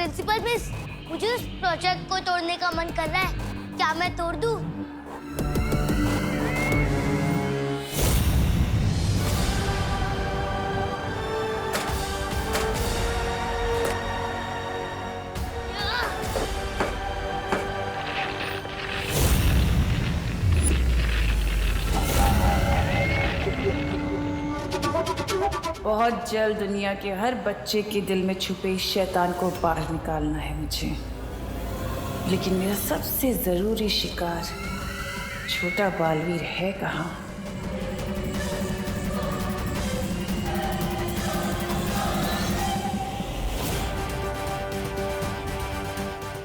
Principal miss, मुझे उस project को तोड़ने का मन कर रहा है। क्या मैं तोड़ दूं? बहुत जल्द दुनिया के हर बच्चे के दिल में छुपे इस शैतान को बाहर निकालना है मुझे। लेकिन मेरा सबसे जरूरी शिकार छोटा बालवीर है कहाँ?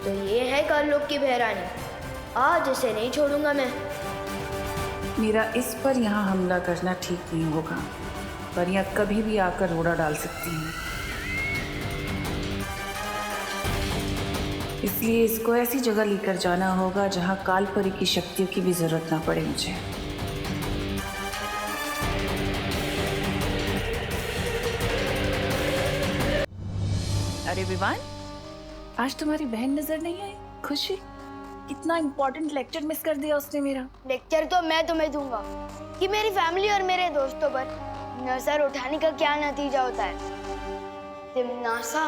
तो ये है कार्लोग की बहरानी। आज इसे नहीं छोड़ूंगा मैं। मेरा इस पर यहाँ हमला करना ठीक नहीं होगा। परियां कभी भी आकर रोड़ा डाल सकती हैं। इसलिए इसको ऐसी जगह लेकर जाना होगा जहां काल परी की शक्तियों की भी जरूरत ना पड़े मुझे। अरे विवान, आज तुम्हारी बहन नजर नहीं आई। खुशी, इतना इम्पोर्टेंट लेक्चर मिस कर दिया उसने मेरा। लेक्चर तो मैं तुम्हें दूंगा कि मेरी फैमिली और मेरे दोस्तों पर नजर उठाने का क्या नतीजा होता है। तिमनासा।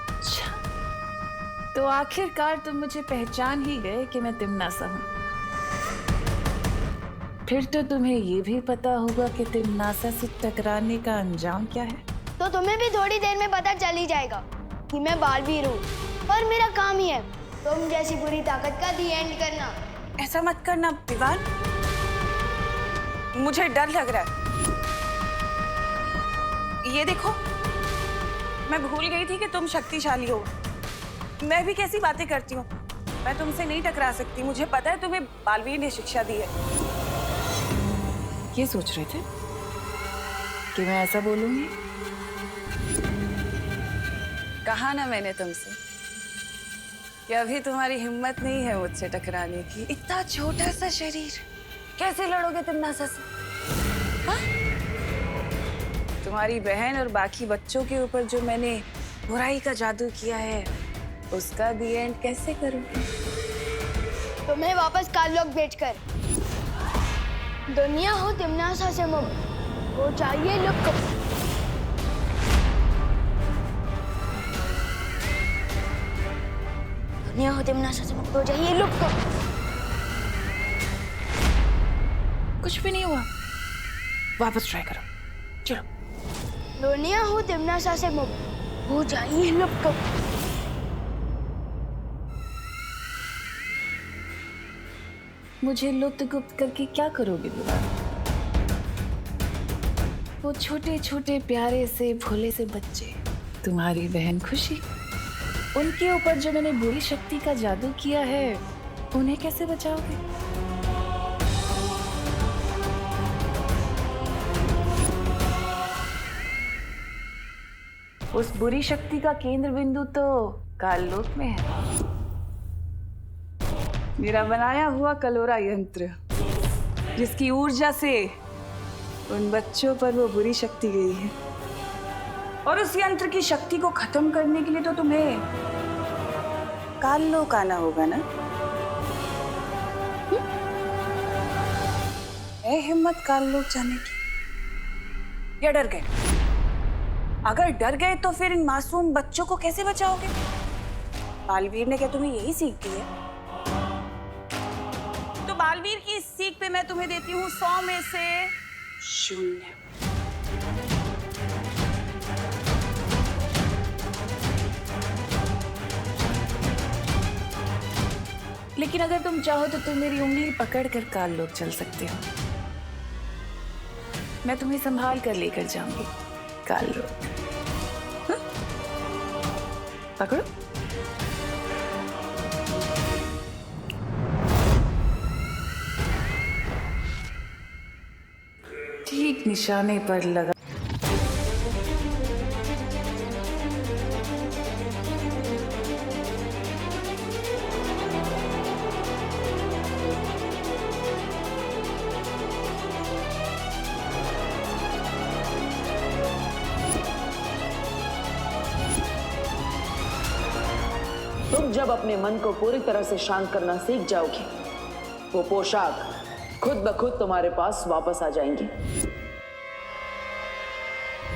अच्छा, तो आखिरकार तुम मुझे पहचान ही गए कि मैं तिमनासा हूँ। फिर तो तुम्हें ये भी पता होगा कि तिमनासा से टकराने का अंजाम क्या है। तो तुम्हें भी थोड़ी देर में पता चल ही जाएगा कि मैं बालवीर हूँ और मेरा काम ही है तुम जैसी बुरी ताकत का दी एंड करना। ऐसा मत करना विवान, मुझे डर लग रहा है। ये देखो, मैं भूल गई थी कि तुम शक्तिशाली हो। मैं भी कैसी बातें करती हूँ। मैं तुमसे नहीं टकरा सकती। मुझे पता है तुम्हें बालवीर ने शिक्षा दी है। ये सोच रहे थे कि मैं ऐसा बोलूंगी? कहा ना मैंने तुमसे कि अभी तुम्हारी हिम्मत नहीं है मुझसे टकराने की। इतना छोटा सा शरीर, कैसे लड़ोगे तिमनासा से? हाँ? तुम्हारी बहन और बाकी बच्चों के ऊपर जो मैंने बुराई का जादू किया है, उसका दी एंड कैसे करूंगी? तुम्हें वापस कार्लोग भेजकर दुनिया हो तिमनासा से मुक्त हो चाहिए लुक। दुनिया हो तिमनासा से मुक्त हो जाइए लुक। कुछ भी नहीं हुआ। वापस ट्राई करो, चलो। दुनिया हो तिमनासा से मुक्त हो जाइए लुक। मुझे लुप्त गुप्त करके क्या करोगे विवान? वो छोटे छोटे प्यारे से भोले से बच्चे, तुम्हारी बहन खुशी, उनके ऊपर जो मैंने बुरी शक्ति का जादू किया है, उन्हें कैसे बचाओगे? उस बुरी शक्ति का केंद्र बिंदु तो काललोक में है। मेरा बनाया हुआ कलोरा यंत्र, जिसकी ऊर्जा से उन बच्चों पर वो बुरी शक्ति गई है। और उस यंत्र की शक्ति को खत्म करने के लिए तो तुम्हें काललोक आना होगा ना? है हिम्मत काललोक जाने की? या डर गए? अगर डर गए तो फिर इन मासूम बच्चों को कैसे बचाओगे? बालवीर ने क्या तुम्हें यही सीख दी है? तो बालवीर की इस सीख पे मैं तुम्हें देती हूँ 100 में से 0। लेकिन अगर तुम चाहो तो तुम मेरी उंगली पकड़ कर काललोक चल सकते हो। मैं तुम्हें संभाल कर लेकर जाऊंगी काललोक। हाँ? पकड़ो। ठीक निशाने पर लगा। तुम जब अपने मन को पूरी तरह से शांत करना सीख जाओगे, वो पोशाक खुद ब खुद तुम्हारे पास वापस आ जाएंगी।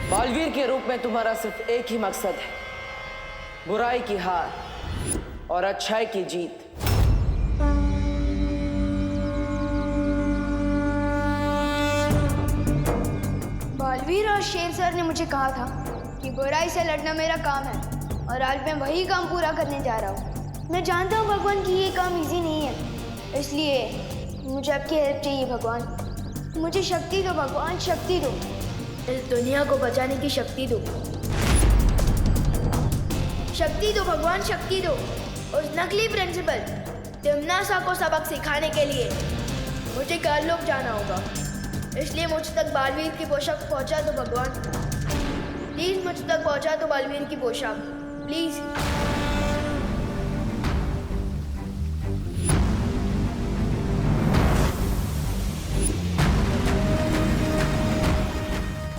बालवीर के रूप में तुम्हारा सिर्फ एक ही मकसद है, बुराई की हार और अच्छाई की जीत। बालवीर और शेर सर ने मुझे कहा था कि बुराई से लड़ना मेरा काम है और आज मैं वही काम पूरा करने जा रहा हूँ। मैं जानता हूँ भगवान कि ये काम इजी नहीं है, इसलिए मुझे आपकी हेल्प चाहिए भगवान। मुझे शक्ति दो भगवान, शक्ति दो, इस दुनिया को बचाने की शक्ति दो। शक्ति दो भगवान, शक्ति दो। उस नकली प्रिंसिपल तिम्नासा को सबक सिखाने के लिए मुझे काललोक जाना होगा, इसलिए मुझ तक बालवीर की पोशाक पहुंचा दो भगवान। प्लीज मुझ तक पहुंचा दो बालवीर की पोशाक, प्लीज।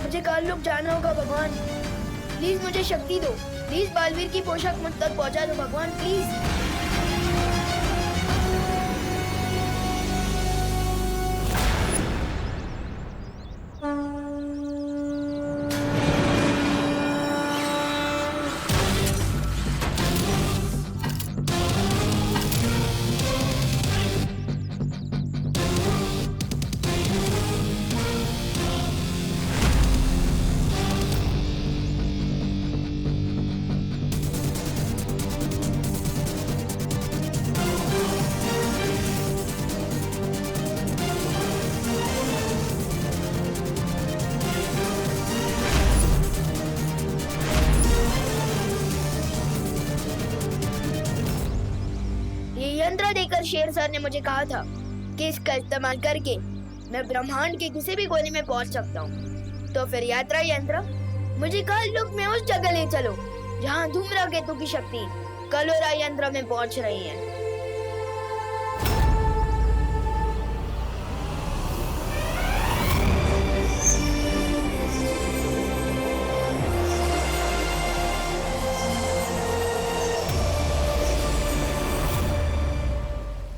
मुझे काललोक जाना होगा भगवान, प्लीज मुझे शक्ति दो। प्लीज बालवीर की पोशाक मुझ तक पहुंचा दो भगवान, प्लीज। यंत्र देकर शेर सर ने मुझे कहा था कि इसका इस्तेमाल करके मैं ब्रह्मांड के किसी भी कोने में पहुंच सकता हूँ। तो फिर यात्रा यंत्र मुझे काललोक में उस जगह ले चलो जहाँ धूम्रकेतु की शक्ति कलोरा यंत्र में पहुंच रही है।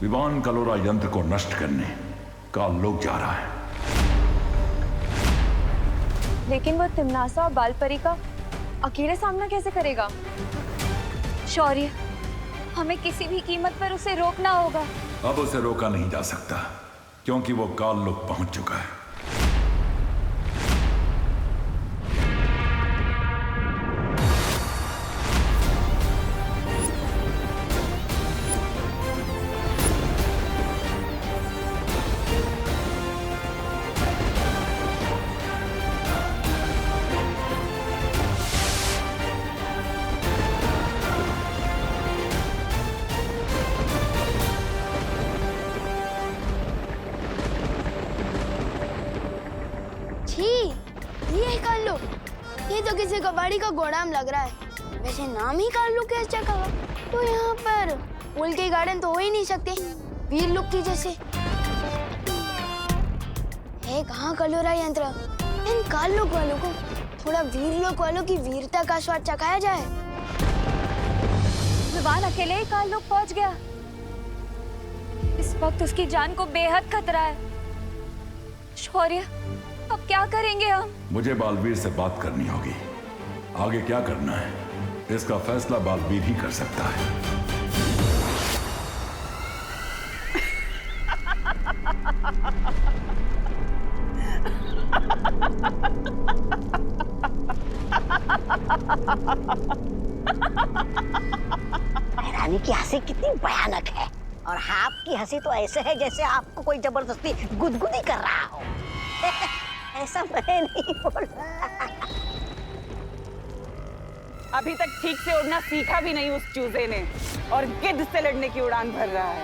विवान कलोरा यंत्र को नष्ट करने काललोक जा रहा है। लेकिन वो तिम्नासा और बालपरी का अकेले सामना कैसे करेगा? शौर्य, हमें किसी भी कीमत पर उसे रोकना होगा। अब उसे रोका नहीं जा सकता क्योंकि वो काललोक पहुंच चुका है। ये तो किसी कबाड़ी का गोदाम लग रहा है। वैसे नाम ही काललोक कैसे कहा? तो यहाँ पर फूल के गार्डन तो हो ही नहीं सकते वीरलोक की जैसे। है कहाँ कलोरा यंत्र? इन काललोक वालों को थोड़ा वीरलोक वालों की वीरता का स्वाद चखाया जाए। विवान अकेले ही काललोक पहुंच गया। इस वक्त उसकी जान को बेहद खतरा है। शौर्य, अब क्या करेंगे हम? मुझे बालवीर से बात करनी होगी। आगे क्या करना है इसका फैसला बालवीर ही कर सकता है। रानी की हंसी कितनी भयानक है और आपकी हंसी तो ऐसे है जैसे आपको कोई जबरदस्ती गुदगुदी कर रहा हो। ऐसा मैं नहीं बोला। अभी तक ठीक से उड़ना सीखा भी नहीं उस चूजे ने और गिद्ध से लड़ने की उड़ान भर रहा है।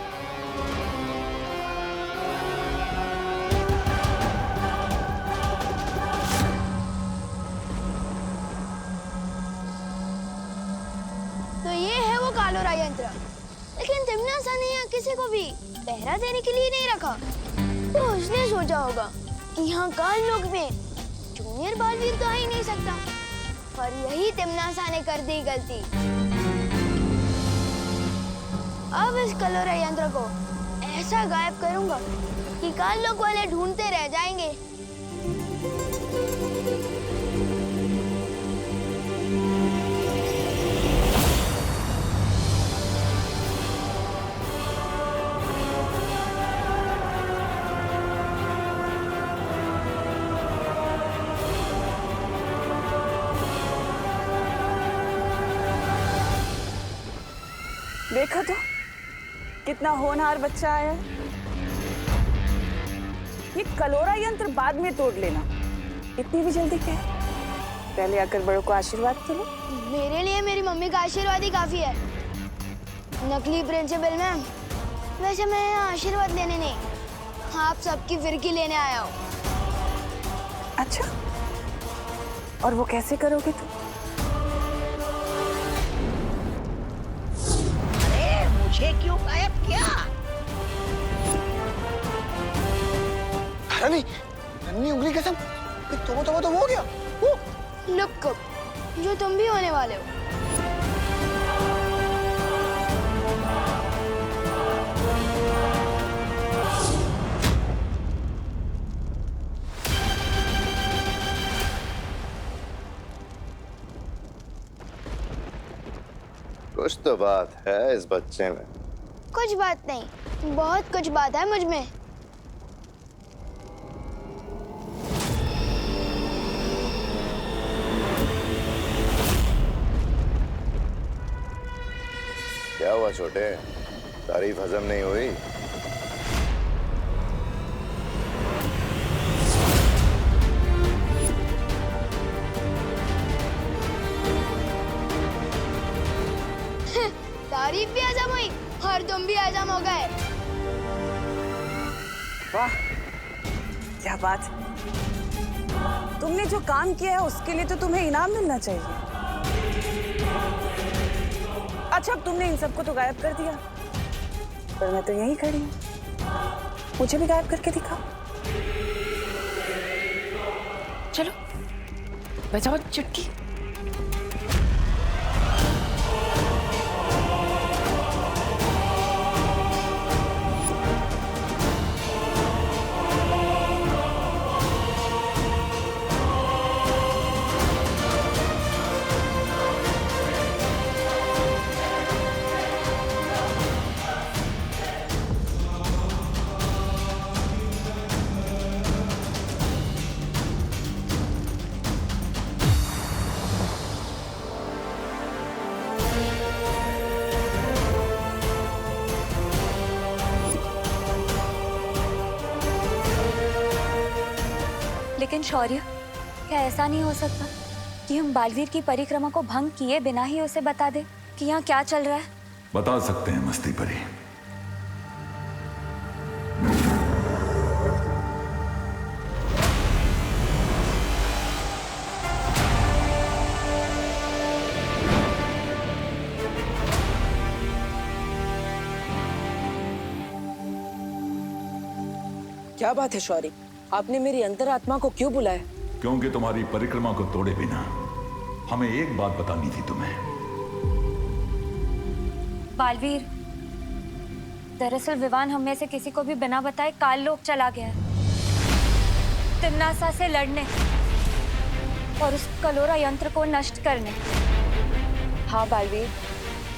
तो ये है वो कालोरा यंत्र। लेकिन तिम्नासा ने यहाँ किसी को भी पहरा देने के लिए नहीं रखा। तो उसने सोचा होगा कि यहाँ काललोक में जूनियर बालवीर तो आ ही नहीं सकता। और यही तिम्नासा ने कर दी गलती। अब इस कलोरा यंत्र को ऐसा गायब करूंगा कि काल लोग वाले ढूंढते रह जाएंगे। देखा तो कितना होनहार बच्चा आया। ये कलोरा यंत्र बाद में तोड़ लेना, इतनी भी जल्दी क्या है? पहले आकर बड़ों को आशीर्वाद के लो। मेरे लिए मेरी मम्मी का आशीर्वाद ही काफी है। नकली प्रिंसिपल मैम, वैसे मैं यहाँ आशीर्वाद लेने नहीं, आप सबकी फिरकी लेने आया हूँ। अच्छा, और वो कैसे करोगे तुम? मुझे क्यों गायब किया? नहीं, नन्ही उंगली कसम, तो हो गया। लुक अप, जो तुम भी होने वाले हो। कुछ तो बात है इस बच्चे में। कुछ बात नहीं, बहुत कुछ बात है मुझ में। क्या हुआ छोटे, तारीफ हजम नहीं हुई? तारीफ भी हजम हुई और तुम भी हजम हो गए। वाह, क्या बात। तुमने जो काम किया है उसके लिए तो तुम्हें इनाम मिलना चाहिए। अच्छा, अब तुमने इन सबको तो गायब कर दिया, पर मैं तो यहीं खड़ी हूँ। मुझे भी गायब करके दिखाओ। चलो बजाओ चुटकी। लेकिन शौर्य, क्या ऐसा नहीं हो सकता कि हम बालवीर की परिक्रमा को भंग किए बिना ही उसे बता दे कि यहाँ क्या चल रहा है? बता सकते हैं मस्ती परी। क्या बात है शौर्य, आपने मेरी अंतरात्मा को क्यों बुलाया? क्योंकि तुम्हारी परिक्रमा को तोड़े बिना हमें एक बात बतानी थी तुम्हें। बालवीर, दरअसल विवान हम में से किसी को भी बिना बताए काल लोक चला गया है, तिम्नासा से लड़ने और उस कलोरा यंत्र को नष्ट करने। हाँ बालवीर,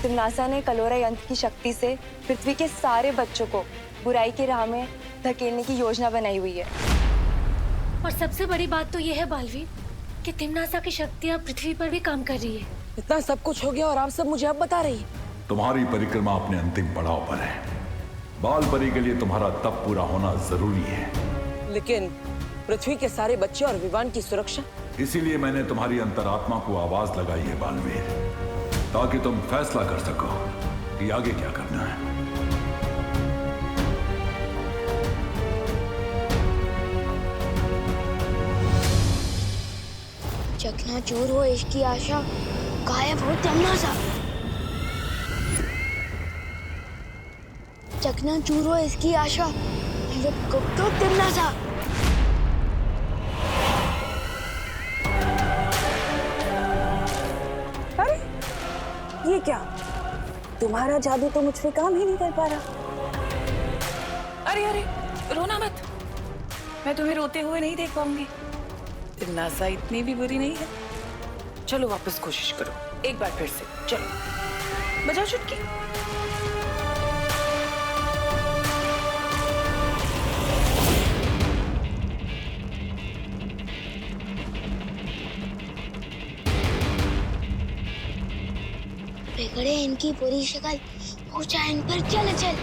तिम्नासा ने कलोरा यंत्र की शक्ति से पृथ्वी के सारे बच्चों को बुराई की राह में धकेलने की योजना बनाई हुई है। और सबसे बड़ी बात तो यह है बालवीर कि तिम्नासा की शक्तियाँ पृथ्वी पर भी काम कर रही है। इतना सब कुछ हो गया और आप सब मुझे अब बता रही है? तुम्हारी परिक्रमा अपने अंतिम पड़ाव पर है। बाल परी के लिए तुम्हारा तप पूरा होना जरूरी है। लेकिन पृथ्वी के सारे बच्चे और विवान की सुरक्षा? इसीलिए मैंने तुम्हारी अंतरात्मा को आवाज लगाई है बालवीर, ताकि तुम फैसला कर सको कि आगे क्या करना है। चकनाचूर हो इसकी आशा, गायब हो तिम्नासा। चकनाचूर हो इसकी आशा, लुक अप तो तिम्नासा। अरे ये क्या, तुम्हारा जादू तो मुझ पे काम ही नहीं कर पा रहा। अरे अरे, रोना मत, मैं तुम्हें रोते हुए नहीं देख पाऊंगी। तिमनासा इतनी भी बुरी नहीं है। चलो वापस कोशिश करो, एक बार फिर से। चलो बजाओ चुटकी। बिगड़े इनकी पूरी शक्ल, ऊंचा इन पर चल चल।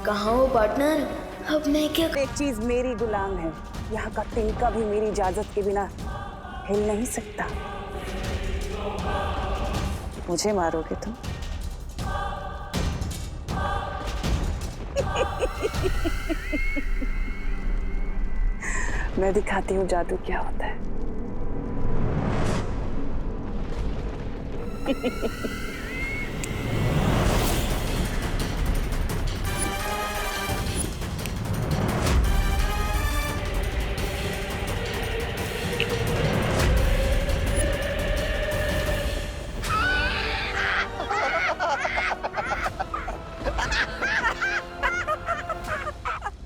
कहाँ हो पार्टनर? अब मैं क्या एक चीज मेरी गुलाम है, यहाँ का तिनका भी मेरी इजाजत के बिना हिल नहीं सकता। मुझे मारोगे तुम? मैं दिखाती हूँ जादू क्या होता है।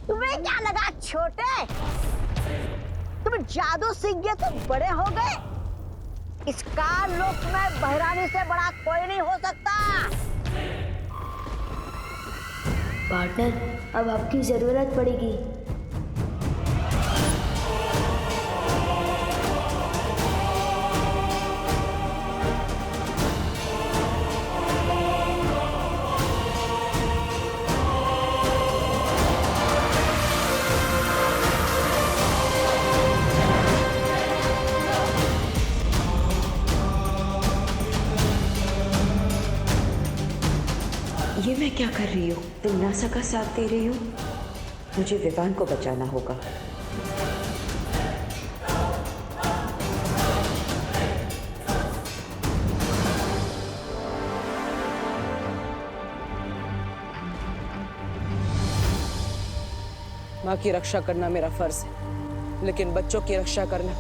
तुम्हें क्या लगा छोटे? तुम जादू सीख गए तो बड़े हो गए? इस काल लोक में बहरानी से बड़ा कोई नहीं हो सकता। पार्टनर, अब आपकी जरूरत पड़ेगी। ये मैं क्या कर रही हूँ? तिमनासा का साथ दे रही हूँ। मुझे विवान को बचाना होगा। माँ की रक्षा करना मेरा फर्ज है, लेकिन बच्चों की रक्षा करना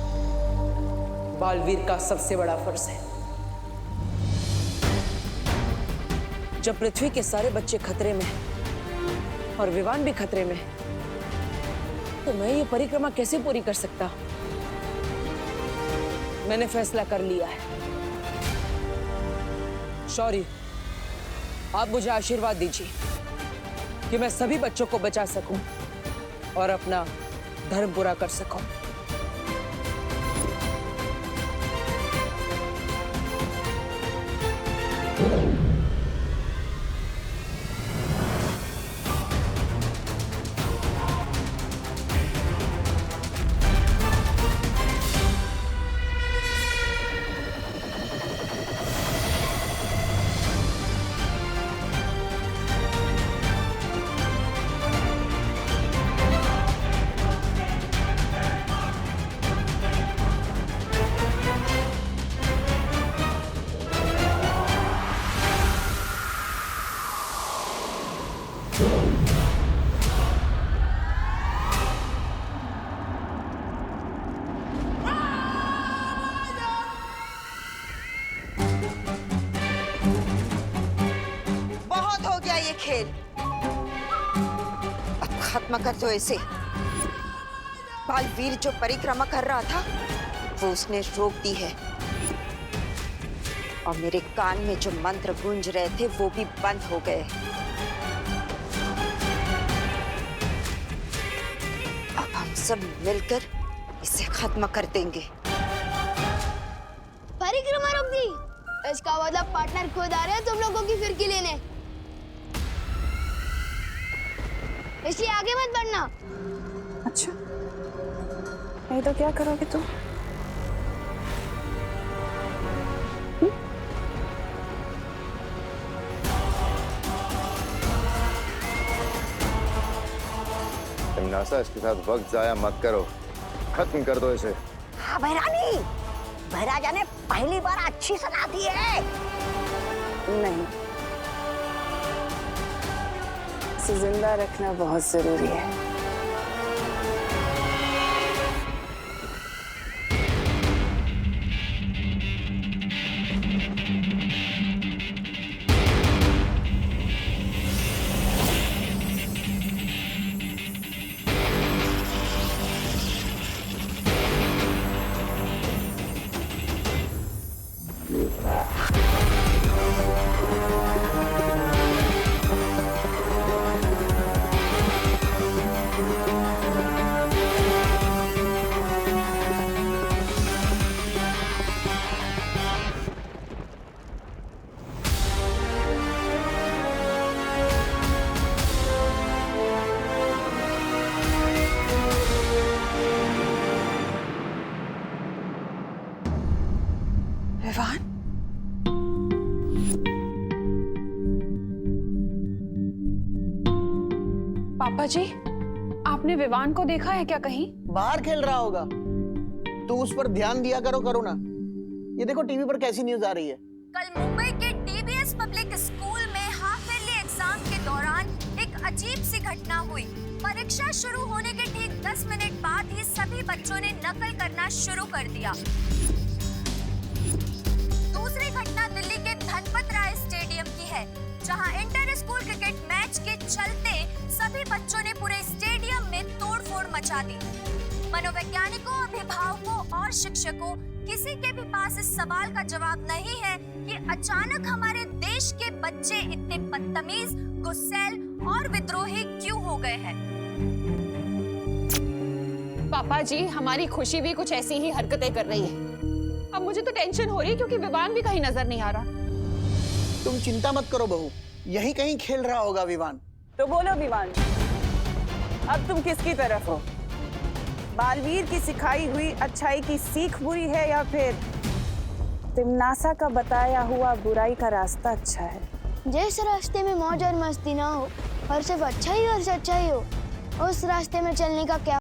बालवीर का सबसे बड़ा फर्ज है। जब पृथ्वी के सारे बच्चे खतरे में हैं और विवान भी खतरे में है, तो मैं ये परिक्रमा कैसे पूरी कर सकता? मैंने फैसला कर लिया है। शौर्य, आप मुझे आशीर्वाद दीजिए कि मैं सभी बच्चों को बचा सकूं और अपना धर्म पूरा कर सकूं। खेल अब खत्म कर दो इसे। बालवीर जो परिक्रमा कर रहा था वो उसने रोक दी है, और मेरे कान में जो मंत्र गूंज रहे थे वो भी बंद हो गए। अब हम सब मिलकर इसे खत्म कर देंगे। परिक्रमा रोक दी? इसका मतलब पार्टनर खुद आ रहे हैं तुम लोगों की फिरकी लेने। इसलिए आगे मत बढ़ना। अच्छा, नहीं तो क्या करोगे तुम? तिमनासा, इसके साथ वक्त जाया मत करो, खत्म कर दो इसे। हाँ बहरानी, बहराजा ने पहली बार अच्छी सलाह दी है। नहीं, उसे जिंदा रखना बहुत जरूरी है। विवान, पापा जी, आपने विवान को देखा है क्या कहीं? बाहर खेल रहा होगा। तू उस पर ध्यान दिया करो ना। ये देखो टीवी पर कैसी न्यूज आ रही है। कल मुंबई के डीबीएस पब्लिक स्कूल में हाफ ईयरली एग्जाम के दौरान एक अजीब सी घटना हुई। परीक्षा शुरू होने के ठीक 10 मिनट बाद ही सभी बच्चों ने नकल करना शुरू कर दिया। दूसरी घटना दिल्ली के धनपत राय स्टेडियम की है, जहां इंटर स्कूल क्रिकेट मैच के चलते सभी बच्चों ने पूरे स्टेडियम में तोड़फोड़ मचा दी। मनोवैज्ञानिकों, अभिभावकों और शिक्षकों, किसी के भी पास इस सवाल का जवाब नहीं है कि अचानक हमारे देश के बच्चे इतने बदतमीज, गुस्सैल और विद्रोही क्यों हो गए हैं। पापा जी, हमारी खुशी भी कुछ ऐसी ही हरकतें कर रही है। अब मुझे तो टेंशन हो रही है क्योंकि विवान भी कहीं नजर नहीं आ रहा। तुम चिंता मत करो बहू, यहीं कहीं खेल रहा होगा विवान। तो बोलो विवान, अब तुम किसकी तरफ हो? बालवीर की सिखाई हुई अच्छाई की सीख बुरी है या फिर तिम्नासा का बताया हुआ बुराई का रास्ता अच्छा है? जिस रास्ते में मौज और मस्ती ना हो और सिर्फ अच्छा ही और सच्चाई हो, उस रास्ते में चलने का क्या